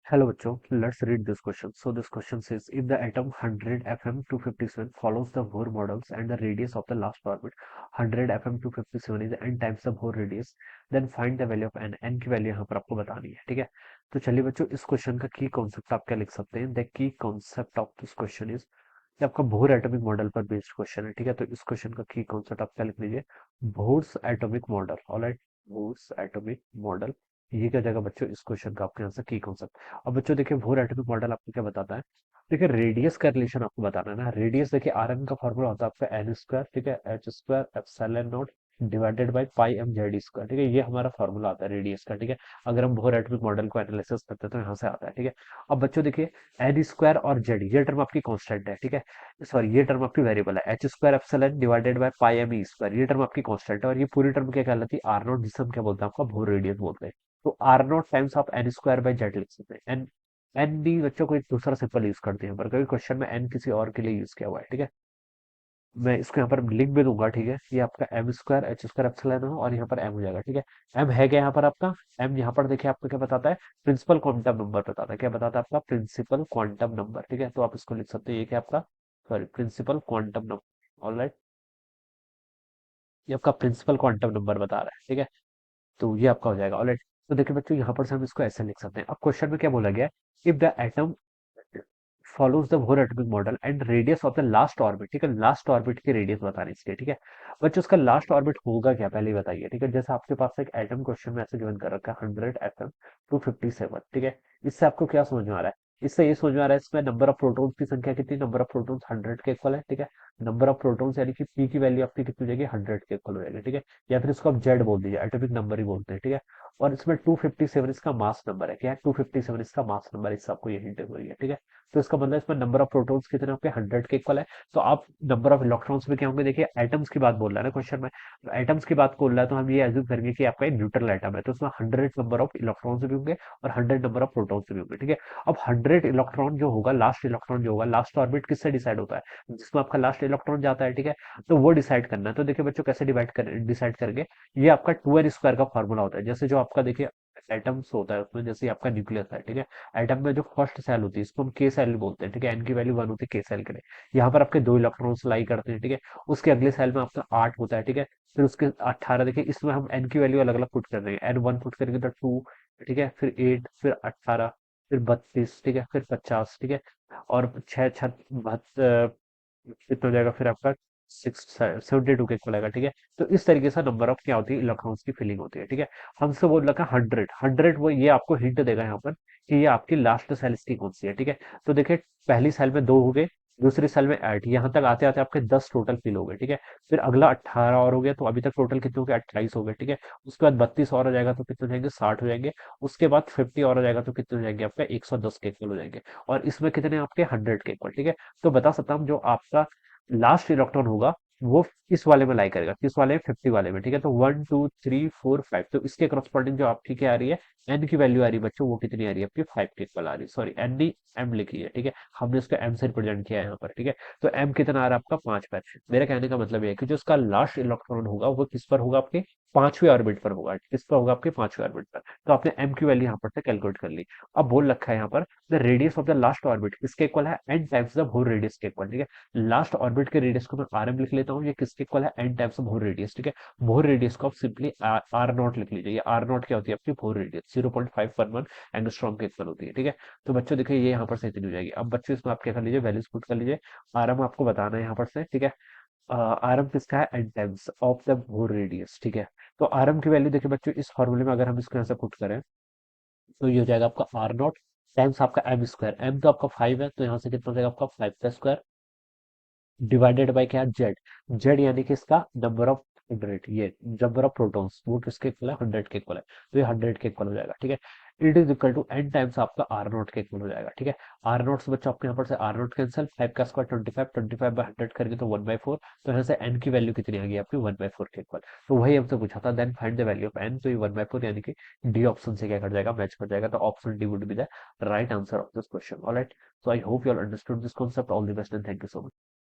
Hello बच्चों, let's read this question. So this question says, if the atom 100 FM 257 follows the Bohr models and the radius of the last orbit 100 FM 257 is n times the Bohr radius, then find the value of n. n की value यहाँ पर आपको बतानी है, ठीक है। तो चलिए बच्चों, इस क्वेश्चन का की कॉन्सेप्ट आप क्या लिख सकते हैं। The key concept of this question is, ये आपका बोर एटॉमिक मॉडल पर बेस्ड क्वेश्चन है, ठीक है। तो इस क्वेश्चन का की कॉन्सेप्ट आप क्या लिख लीजिए, Bohr's atomic model. Alright, Bohr's atomic model, ये क्या जाएगा बच्चों इस क्वेश्चन का आपके आंसर की कॉन्सेप्ट। अब बच्चों देखिए, बोर एटॉमिक मॉडल आपको क्या बताता है। देखिए रेडियस का रिलेशन आपको बताना है ना। रेडियस देखिए, आर एम का फॉर्मूला होता है आपका एन स्क्वायर, ठीक है, H square epsilon not divided by pi M Z square, ठीक है। ये हमारा फॉर्मूला आता है रेडियस का, ठीक है। अगर हम बोर एटॉमिक मॉडल को एनालिसिस करते हैं तो यहाँ से आता है, ठीक है। अब बच्चों देखिए, एन स्क्वायर और जेड ये टर्म आपकी कांस्टेंट है, ठीक है। सॉरी, ये टर्म आपकी वेरिएबल है, H square epsilon divided by pi M E square, ये टर्म आपकी कांस्टेंट है। और ये पूरी टर्म क्या कहलाती है, आर नॉट, जिसे हम क्या बोलते हैं, आपका बोर रेडियस बोलते हैं। तो आर नॉट टाइम्स आप एन स्क्वायर बाय जेड लिख सकते हैं। एन, एन भी बच्चों को एक दूसरा सिंपल यूज करते हैं, पर कभी क्वेश्चन में एन किसी और के लिए यूज किया हुआ है, ठीक है। मैं इसको यहाँ पर लिंक भी दूंगा, ठीक है। ये आपका M square H square epsilon हो और यहाँ पर एम हो जाएगा, ठीक है। एम है क्या यहाँ पर आपका, एम यहाँ पर देखिए आपको क्या बताता है, प्रिंसिपल क्वांटम नंबर बताता है। क्या बताता है आपका, प्रिंसिपल क्वांटम नंबर, ठीक है। तो आप इसको लिख सकते हैं, ये क्या आपका, sorry, principal quantum number. Alright, ये आपका प्रिंसिपल क्वांटम नंबर बता रहा है, ठीक है। तो ये आपका हो जाएगा, ऑलराइट। तो देखिए बच्चों, यहाँ पर से हम इसको ऐसे लिख सकते हैं। अब क्वेश्चन में क्या बोला गया है, if the atom follows the bore atomic model and radius of the last orbit, ठीक है। लास्ट ऑर्बिट की रेडियस बतानी इसके, ठीक है। बच्चों उसका लास्ट ऑर्बिट होगा क्या, पहले ही बताइए, ठीक है। जैसे आपके पास एक एटम क्वेश्चन में ऐसे गिवन कर रखा है 100 FM 257, ठीक है। इससे आपको क्या समझ में आ रहा है, इससे ये समझ में आ रहा है इसमें नंबर ऑफ प्रोटॉन्स की संख्या कितनी, नंबर ऑफ प्रोटॉन्स 100 के इक्वल है, ठीक है। नंबर ऑफ प्रोटॉन्स यानी कि पी की वैल्यू आपकी कितनी हो जाएगी, 100 के इक्वल हो जाएगी, ठीक है। या फिर इसको आप जेड बोल दीजिए, एटॉमिक नंबर ही बोलते हैं, ठीक है। और इसमें 257 इसका मास नंबर है, क्या है, 257 इसका मास नंबर है, इससे आपको ये हिंट हुई है, ठीक है। तो इसका मतलब इसमें नंबर ऑफ प्रोटॉन्स कितने आपके 100 के इक्वल है। तो आप नंबर ऑफ इलेक्ट्रॉन्स में क्या होंगे, देखिए एटम्स की बात बोल रहा है ना क्वेश्चन में, तो एटम्स की बात बोल रहा है तो हम ये एज्यूम करेंगे कि आपका एक न्यूट्रल एटम है, तो उसमें 100 नंबर ऑफ इलेक्ट्रॉन्स भी होंगे और 100 नंबर ऑफ प्रोटॉन्स भी होंगे, ठीक है। अब 100 इलेक्ट्रॉन जो होगा, लास्ट इलेक्ट्रॉन जो होगा, लास्ट ऑर्बिट किससे डिसाइड होता है, जिसमें आपका लास्ट इलेक्ट्रॉन जाता है, ठीक है। तो वो डिसाइड करना है। तो देखिए बच्चों, कैसे डिसाइड करेंगे, ये आपका 2n स्क्वायर का फॉर्मूला होता है। जैसे जो आपका देखिए एटम्स होता है उसमें, जैसे आपका न्यूक्लियस है, ठीक है। एटम में जो फर्स्ट सेल होती है इसको हम के सेल बोलते हैं, ठीक है। एन की वैल्यू 1 होती है के सेल के लिए। यहाँ पर आपके 2 इलेक्ट्रॉन्स लाई करते हैं, ठीक है। उसके अगले सेल में आपका 8 होता है, ठीक है। फिर उसके 18, देखिए इसमें हम एन की वैल्यू अलग अलग पुट कर देंगे। एन 1 पुट करेंगे तो 2, ठीक है, फिर 8, फिर 18, फिर 32, ठीक है, फिर 50, ठीक है। और 6 6 कितना हो जाएगा फिर आपका 672 के इक्वल आएगा, ठीक है। तो इस तरीके से नंबर ऑफ क्या होती है, इलेक्ट्रॉन्स की फिलिंग होती है, ठीक है। हमसे बोल रखा 100, वो ये आपको हिंट देगा यहाँ पर कि ये आपकी लास्ट सेल इसकी कौन सी है, ठीक है। तो देखिए, पहली सेल में 2 हो गए, दूसरी सेल में 8, यहाँ तक आते आते आपके 10 टोटल फिल हो गए, ठीक है। फिर अगला 18 और हो गया, तो अभी तक टोटल कितने हो गए, 28 हो गए, ठीक है। उसके बाद 32 और हो जाएगा तो कितने हो जाएंगे, 60 हो जाएंगे। उसके बाद 50 और हो जाएगा तो कितने हो जाएंगे, आपका 110 के इक्वल हो जाएंगे। और इसमें कितने आपके 100 के इक्वल, ठीक है। तो बता सकता हूँ जो आपका लास्ट इलेक्ट्रॉन होगा वो किस वाले में लाई करेगा, किस वाले में, 50 वाले में, ठीक है। तो 1 2 3 4 5, तो इसके करस्पॉन्डिंग जो आपकी क्या आ रही है, एन की वैल्यू आ रही है बच्चों, वो कितनी आ रही है आपकी 5 के इक्वल आ रही है। सॉरी, एन नहीं, एम लिखी है, ठीक है। हमने इसको एम से रिप्रेजेंट किया है यहाँ पर, ठीक है। तो एम कितना आ रहा है आपका 5 पर। मेरे कहने का मतलब ये है कि जो इसका लास्ट इलेक्ट्रॉन होगा वो किस पर होगा, आपके 5वें ऑर्बिट पर होगा, किस पर होगा, आपके 5वें ऑर्बिट पर। तो आपने एम की वैल्यू यहाँ पर से कैलकुलेट कर ली। अब बोल रखा है यहाँ पर, the radius of the last orbit किसके इक्वल है, N times the whole radius के इक्वल, ठीक है। लास्ट ऑर्बिट के रेडियस को मैं आर एम लिख लेता हूँ, ये किसके इक्वल है, N times of Bohr radius, ठीक है। बोर रेडियस को आप सिंपली आर नॉट लिख लीजिए। ये आर नॉट क्या होती है आपकी, बोर रेडियस 0.511 एंगस्ट्रॉम के इक्वल होती है, ठीक है। तो बच्चों देखिए, ये यहाँ पर से इतनी हो जाएगी। अब बच्चों इसमें आप क्या कर लीजिए, वैल्यूज पुट कर लीजिए। आर एम आपको बताना है यहाँ पर से, ठीक है। आर एम किसका है, N times of the Bohr radius, ठीक है। तो आर एम की वैल्यू देखिए बच्चों, इस फॉर्मूले में अगर हम इसको यहाँ से पुट करें तो ये हो जाएगा आपका आर नॉट टाइम्स आपका एम स्क्वायर। एम तो आपका 5 है, तो यहाँ से कितना हो जाएगा आपका 5 का स्क्वायर डिवाइडेड बाय क्या, जेड। जेड यानी कि इसका नंबर ऑफ 100, ये नंबर ऑफ प्रोटॉन्स वो किसके इक्वल है, 100 के इक्वल है। तो ये 100 के इक्वल हो जाएगा, ठीक है। It is equal to N times आपका आर नोट के इक्वल हो जाएगा, ठीक है। आर नोट से बच्चों आपके यहाँ पर से आर नोट कैंसिल, 5 का स्क्वायर 25, 25 बाय 100 करेंगे तो 1/4। तो यहाँ से एन की वैल्यू कितनी आ गई आपकी, 1/4 के इक्वल। तो वही हमसे पूछा था, then find the value of N. तो ये 1/4 यानी कि डी ऑप्शन से क्या कर जाएगा, मैच कर जाएगा। तो option D would be the right answer of this question, alright. So I hope you all understood this concept. All the best and thank you so much.